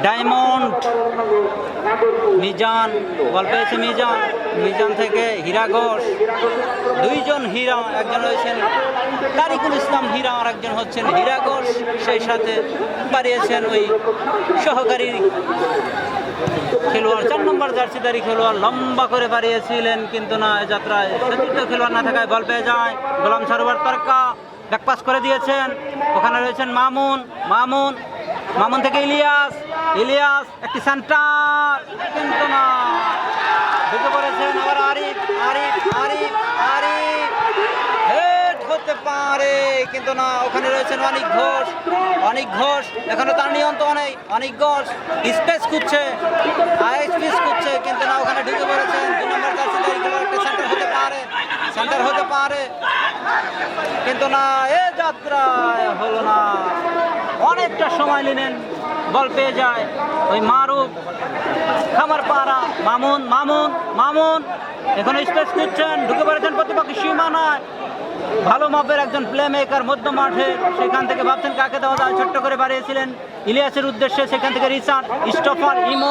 diamond, Mizan, বল পেয়েছে মিজান, মিজান থেকে হীরা ঘোষ, দুইজন হীরা, একজন হয়েছেন তারিকুল ইসলাম হীরা আর একজন হচ্ছেন হীরা ঘোষ, সেই সাথে বাড়িয়েছেন ওই সহকারী খেলোয়াড় 4 নম্বর জার্সিদারি খেলোয়াড় লম্বা করে বাড়িয়েছিলেন, কিন্তু না যাত্রায় সতীর্থ খেলোয়াড় না থাকায় বল পেয়ে যায় গোলাম সরোয়ার তরকা, ব্যাকপাস করে দিয়েছেন, ওখানে রয়েছেন মামুন, মামুন, মামুন থেকে ইলিয়াস, ইলিয়াস একটি সেন্টার, কিন্তু না ঢুকে পড়েছেন আবার আরিফ, আরিফ, আরিফ, আরিফ হেড হতে পারে, কিন্তু না ওখানে রয়েছেন অনিক ঘোষ, অনিক ঘোষ এখনো তার নিয়ন্ত্রণ নেই, অনিক ঘোষ স্পেস খুঁজছে, স্পেস খুঁজছে, কিন্তু না ওখানে ঢুকে পড়েছেন 2 নম্বর জার্সিদারি খেলোয়াড়, একটা সেন্টার হতে পারে, সেন্টার হতে পারে, কিন্তু না এ যাত্রায় হলো না, অনেকটা সময় নিলেন, বল পেয়ে যায় ওই মারুফ খামারপাড়া, মামুন, মামুন, মামুন এখানে স্পেস খুঁজছেন, ঢুকে পড়েছেন প্রতিপক্ষ সীমানায়, ভালো মাপের একজন প্লে মেকার মধ্য মাঠে, সেখান থেকে ভাবছেন কাকে দেওয়া যায়, ছোট্ট করে বাড়িয়েছিলেন ইলিয়াসের উদ্দেশ্যে, সেখান থেকে রিচার্ড, স্টফার, ইমো